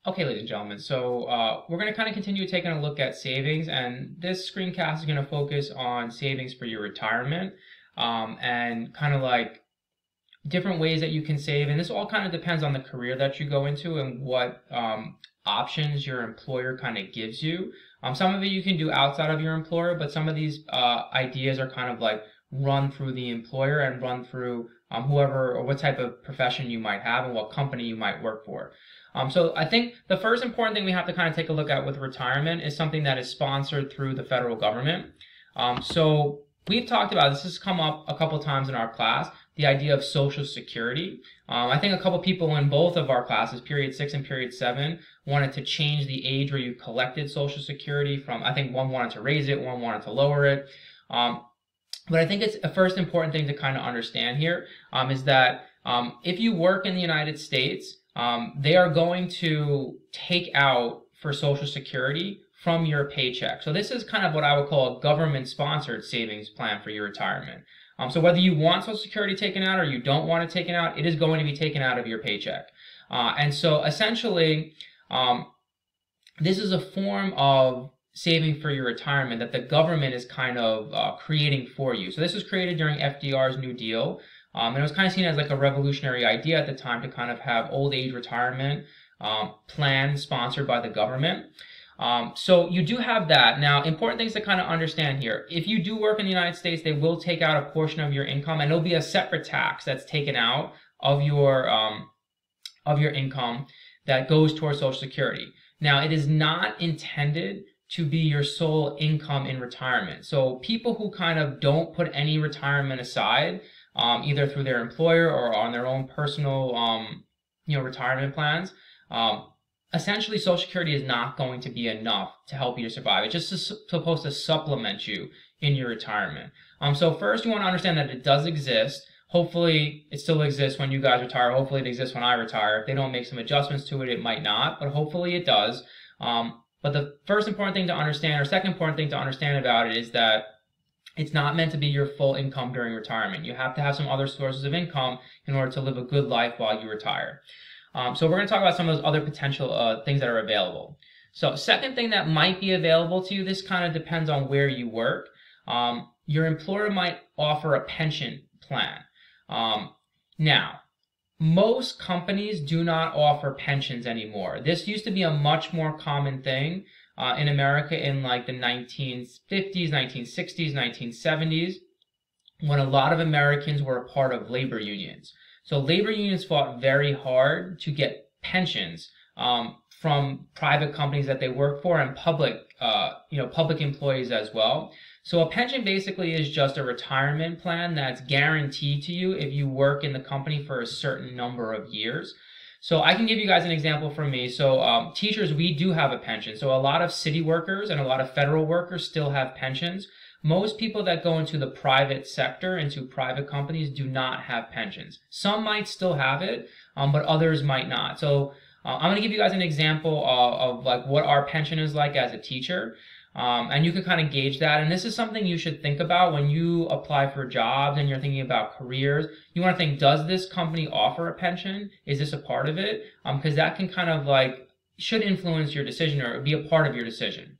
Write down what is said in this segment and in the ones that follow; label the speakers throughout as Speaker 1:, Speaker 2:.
Speaker 1: Okay, ladies and gentlemen, so we're going to kind of continue taking a look at savings, and this screencast is going to focus on savings for your retirement, and kind of like different ways that you can save. And this all kind of depends on the career that you go into and what options your employer kind of gives you. Some of it you can do outside of your employer, but some of these ideas are kind of like run through the employer and run through whoever or what type of profession you might have and what company you might work for. So I think the first important thing we have to kind of take a look at with retirement is something that is sponsored through the federal government. So we've talked about this has come up a couple times in our class, the idea of Social Security. I think a couple people in both of our classes, period 6 and period 7, wanted to change the age where you collected Social Security from, I think one wanted to raise it, one wanted to lower it. But I think it's a first important thing to kind of understand here is that if you work in the United States, they are going to take out for Social Security from your paycheck. So this is kind of what I would call a government-sponsored savings plan for your retirement. So whether you want Social Security taken out or you don't want it taken out, it is going to be taken out of your paycheck. And so essentially, this is a form of saving for your retirement that the government is kind of creating for you. So this was created during FDR's New Deal. And it was kind of seen as like a revolutionary idea at the time to kind of have old age retirement plan sponsored by the government. So you do have that. Now, important things to kind of understand here. If you do work in the United States, they will take out a portion of your income, and it'll be a separate tax that's taken out of your income that goes towards Social Security. Now, it is not intended to be your sole income in retirement. So people who kind of don't put any retirement aside, either through their employer or on their own personal, retirement plans, essentially Social Security is not going to be enough to help you to survive. It's just supposed to supplement you in your retirement. So first you want to understand that it does exist. Hopefully it still exists when you guys retire. Hopefully it exists when I retire. If they don't make some adjustments to it, it might not, but hopefully it does. But the first important thing to understand, or second important thing to understand about it, is that it's not meant to be your full income during retirement. You have to have some other sources of income in order to live a good life while you retire. So we're going to talk about some of those other potential things that are available. So second thing that might be available to you, this kind of depends on where you work. Your employer might offer a pension plan. Now, most companies do not offer pensions anymore. This used to be a much more common thing in America in like the 1950s, 1960s, 1970s, when a lot of Americans were a part of labor unions. So labor unions fought very hard to get pensions from private companies that they work for and public employees as well. So a pension basically is just a retirement plan that's guaranteed to you if you work in the company for a certain number of years. So I can give you guys an example from me. So teachers, we do have a pension. So a lot of city workers and a lot of federal workers still have pensions. Most people that go into the private sector, into private companies, do not have pensions. Some might still have it, but others might not. So I'm going to give you guys an example of like what our pension is like as a teacher. And you can kind of gauge that. And this is something you should think about when you apply for jobs and you're thinking about careers. You want to think, does this company offer a pension? Is this a part of it? Because that can kind of like, should influence your decision or be a part of your decision.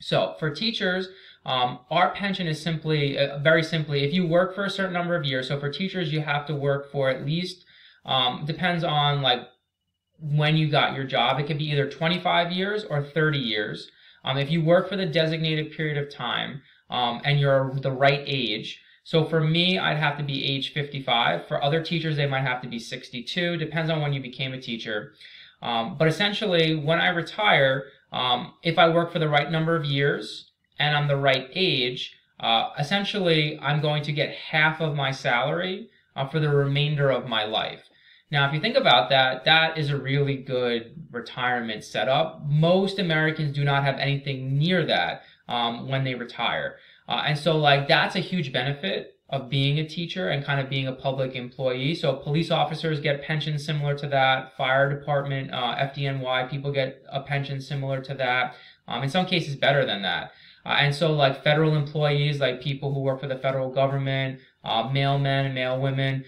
Speaker 1: So for teachers, our pension is simply, very simply, if you work for a certain number of years. So for teachers, you have to work for at least, depends on like when you got your job. It could be either 25 years or 30 years. If you work for the designated period of time and you're the right age, so for me, I'd have to be age 55. For other teachers, they might have to be 62. Depends on when you became a teacher. But essentially, when I retire, if I work for the right number of years and I'm the right age, essentially, I'm going to get half of my salary for the remainder of my life. Now, if you think about that, that is a really good retirement setup. Most Americans do not have anything near that when they retire. And so like that's a huge benefit of being a teacher and kind of being a public employee. So police officers get pensions similar to that. Fire department, FDNY, people get a pension similar to that. In some cases better than that. And so like federal employees, like people who work for the federal government, mailmen and mailwomen,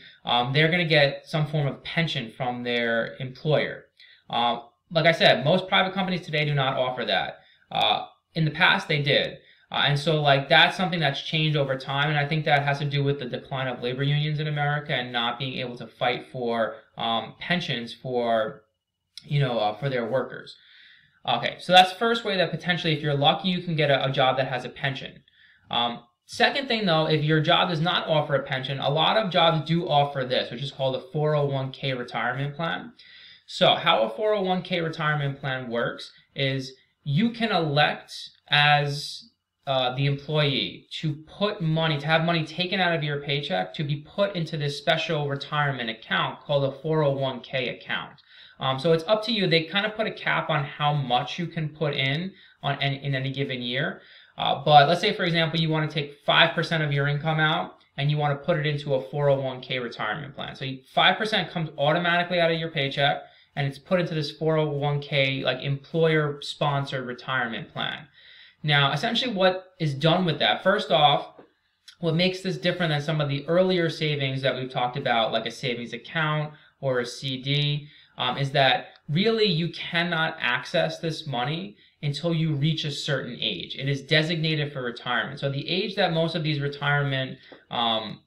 Speaker 1: they're going to get some form of pension from their employer. like I said, most private companies today do not offer that. In the past, they did. And so like that's something that's changed over time, and I think that has to do with the decline of labor unions in America and not being able to fight for pensions for for their workers. Okay, so that's the first way that potentially, if you're lucky, you can get a job that has a pension. Second thing though, if your job does not offer a pension, a lot of jobs do offer this, which is called a 401k retirement plan. So how a 401k retirement plan works is you can elect as the employee to have money taken out of your paycheck to be put into this special retirement account called a 401k account. So it's up to you. They kind of put a cap on how much you can put in any given year. But let's say, for example, you want to take 5% of your income out and you want to put it into a 401k retirement plan. So 5% comes automatically out of your paycheck and it's put into this 401k, like employer sponsored retirement plan. Now, essentially what is done with that, first off, what makes this different than some of the earlier savings that we've talked about, like a savings account or a CD, is that really you cannot access this money until you reach a certain age. It is designated for retirement. So the age that most of these retirement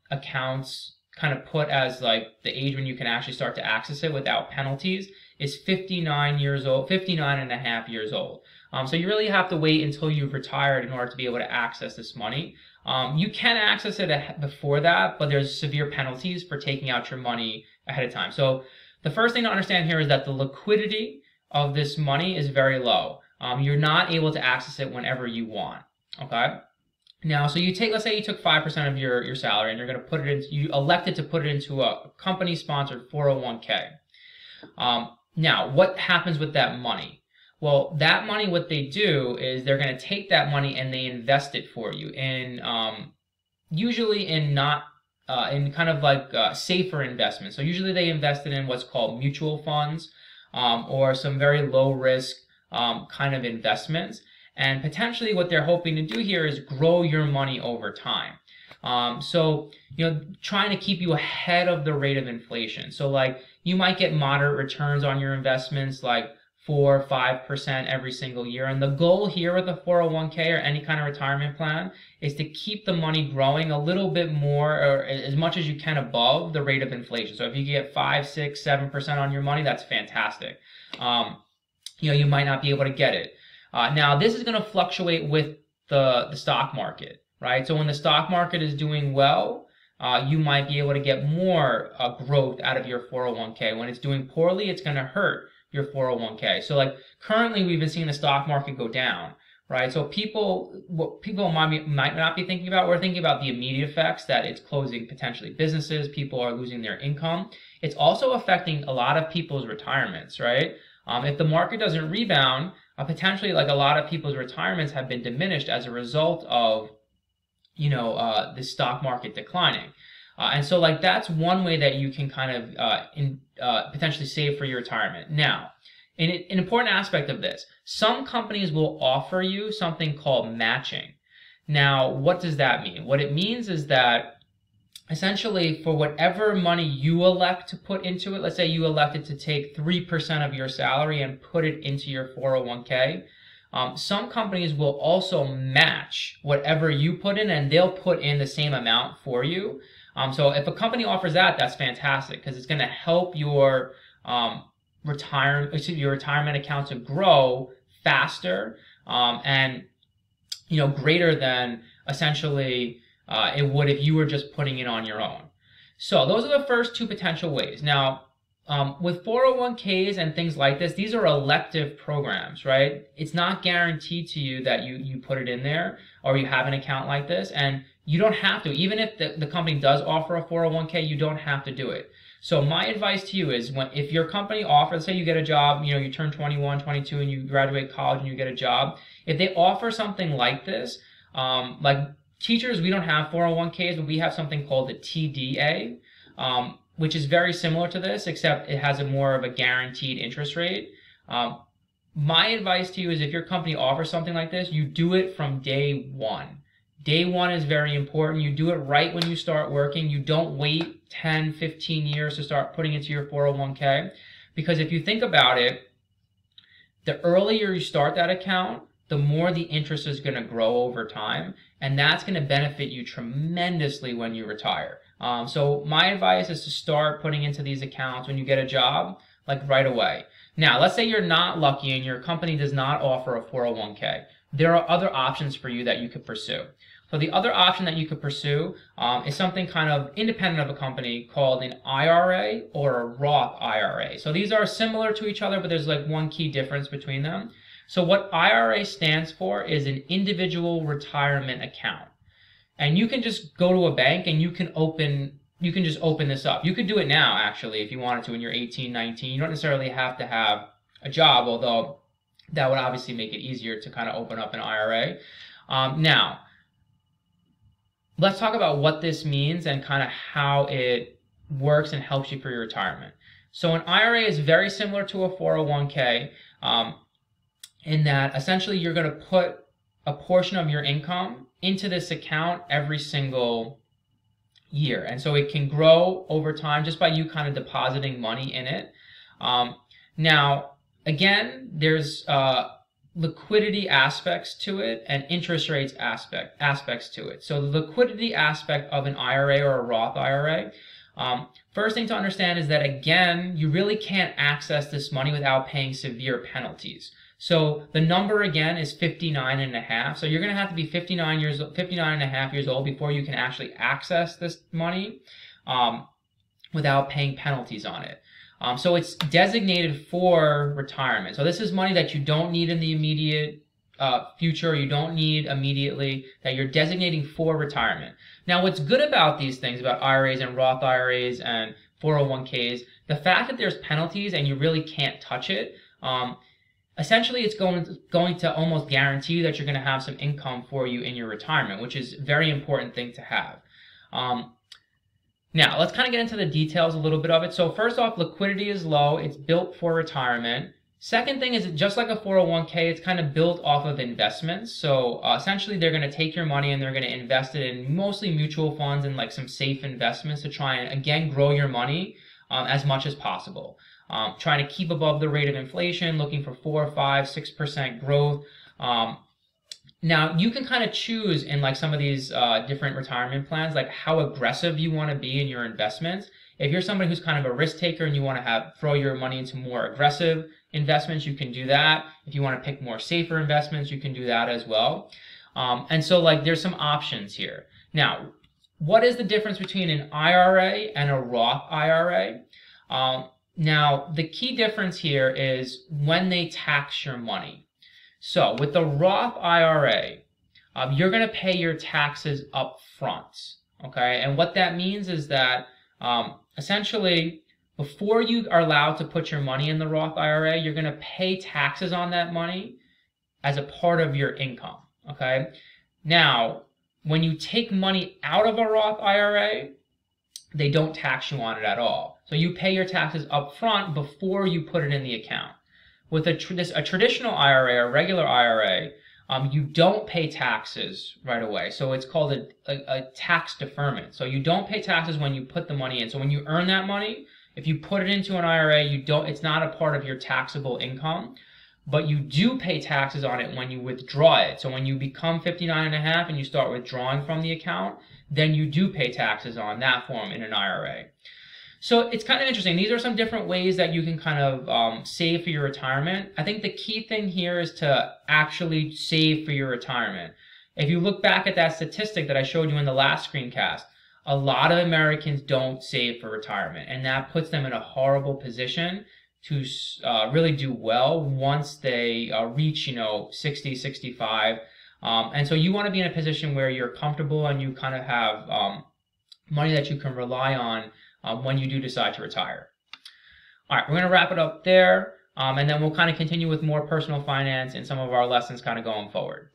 Speaker 1: accounts kind of put as like the age when you can actually start to access it without penalties is 59 years old, 59 and a half years old. So you really have to wait until you've retired in order to be able to access this money. You can access it before that, but there's severe penalties for taking out your money ahead of time. So the first thing to understand here is that the liquidity of this money is very low. You're not able to access it whenever you want. Okay. Now, so let's say you took 5% of your salary and you're going to put it into, you elected to put it into a company sponsored 401k. Now, what happens with that money? Well, that money, what they do is they're going to take that money and they invest it for you in, usually in in kind of like safer investments. So usually they invest it in what's called mutual funds, or some very low risk, kind of investments. And potentially what they're hoping to do here is grow your money over time. So, trying to keep you ahead of the rate of inflation. So like you might get moderate returns on your investments, like 4 or 5% every single year. And the goal here with the 401k or any kind of retirement plan is to keep the money growing a little bit more or as much as you can above the rate of inflation. So if you get 5, 6, 7% on your money, that's fantastic. You might not be able to get it. Now this is going to fluctuate with the stock market, right? So when the stock market is doing well, you might be able to get more growth out of your 401k. When it's doing poorly, it's going to hurt your 401k. So like currently we've been seeing the stock market go down, right? So what people might not be thinking about, we're thinking about the immediate effects that it's closing potentially businesses, people are losing their income. It's also affecting a lot of people's retirements, right? If the market doesn't rebound, potentially like a lot of people's retirements have been diminished as a result of, the stock market declining. And so like that's one way that you can kind of potentially save for your retirement. Now, an important aspect of this, some companies will offer you something called matching. Now, what does that mean? What it means is that essentially for whatever money you elect to put into it, let's say you elected to take 3% of your salary and put it into your 401k, some companies will also match whatever you put in and they'll put in the same amount for you. So if a company offers that, that's fantastic because it's going to help your retirement account to grow faster and greater than essentially it would if you were just putting it on your own. So those are the first two potential ways. Now, with 401ks and things like this, these are elective programs, right? It's not guaranteed to you that you put it in there or you have an account like this, and you don't have to. Even if the company does offer a 401k, you don't have to do it. So my advice to you is if your company offers, say you get a job, you turn 21, 22 and you graduate college and you get a job, if they offer something like this, like teachers, we don't have 401ks, but we have something called the TDA, which is very similar to this, except it has more of a guaranteed interest rate. My advice to you is if your company offers something like this, you do it from day one. Day one is very important. You do it right when you start working. You don't wait 10, 15 years to start putting into your 401k. Because if you think about it, the earlier you start that account, the more the interest is going to grow over time, and that's going to benefit you tremendously when you retire. So my advice is to start putting into these accounts when you get a job, like right away. Now, let's say you're not lucky and your company does not offer a 401k. There are other options for you that you could pursue. So the other option that you could pursue is something kind of independent of a company called an IRA or a Roth IRA. So these are similar to each other, but there's like one key difference between them. So what IRA stands for is an individual retirement account. And you can just go to a bank and you can just open this up. You could do it now, actually, if you wanted to when you're 18, 19. You don't necessarily have to have a job, although that would obviously make it easier to kind of open up an IRA. Now, let's talk about what this means and kind of how it works and helps you for your retirement. So an IRA is very similar to a 401k in that essentially you're going to put a portion of your income into this account every single year. And so it can grow over time just by you kind of depositing money in it. Now, again, there's liquidity aspects to it and interest rates aspects to it. So the liquidity aspect of an IRA or a Roth IRA, first thing to understand is that, again, you really can't access this money without paying severe penalties. So the number again is 59 and a half. So you're going to have to be 59 and a half years old before you can actually access this money without paying penalties on it. So it's designated for retirement. So this is money that you don't need in the immediate future, you don't need immediately, that you're designating for retirement. Now, what's good about these things, about IRAs and Roth IRAs and 401ks, the fact that there's penalties and you really can't touch it, essentially it's going to almost guarantee that you're going to have some income for you in your retirement, which is a very important thing to have. Now, let's kind of get into the details a little bit of it. So first off, liquidity is low. It's built for retirement. Second thing is, just like a 401k, it's kind of built off of investments. So essentially, they're going to take your money and they're going to invest it in mostly mutual funds and like some safe investments to try and, again, grow your money as much as possible. Trying to keep above the rate of inflation, looking for 4, 5, 6% growth. Now, you can kind of choose in like some of these different retirement plans, like how aggressive you want to be in your investments. If you're somebody who's kind of a risk taker and you want to throw your money into more aggressive investments, you can do that. If you want to pick more safer investments, you can do that as well. And so like there's some options here. Now, what is the difference between an IRA and a Roth IRA? Now, the key difference here is when they tax your money. So with the Roth IRA, you're going to pay your taxes up front, okay? And what that means is that essentially, before you are allowed to put your money in the Roth IRA, you're going to pay taxes on that money as a part of your income, okay? Now, when you take money out of a Roth IRA, they don't tax you on it at all. So you pay your taxes up front before you put it in the account. With a traditional IRA or regular IRA, you don't pay taxes right away. So it's called a tax deferment. So you don't pay taxes when you put the money in. So when you earn that money, if you put it into an IRA, it's not a part of your taxable income, but you do pay taxes on it when you withdraw it. So when you become 59 and a half and you start withdrawing from the account, then you do pay taxes on that form in an IRA. So it's kind of interesting. These are some different ways that you can kind of save for your retirement. I think the key thing here is to actually save for your retirement. If you look back at that statistic that I showed you in the last screencast, a lot of Americans don't save for retirement, and that puts them in a horrible position to really do well once they reach, 60, 65. And so you want to be in a position where you're comfortable and you kind of have money that you can rely on when you do decide to retire. All right, we're going to wrap it up there, and then we'll kind of continue with more personal finance in some of our lessons kind of going forward.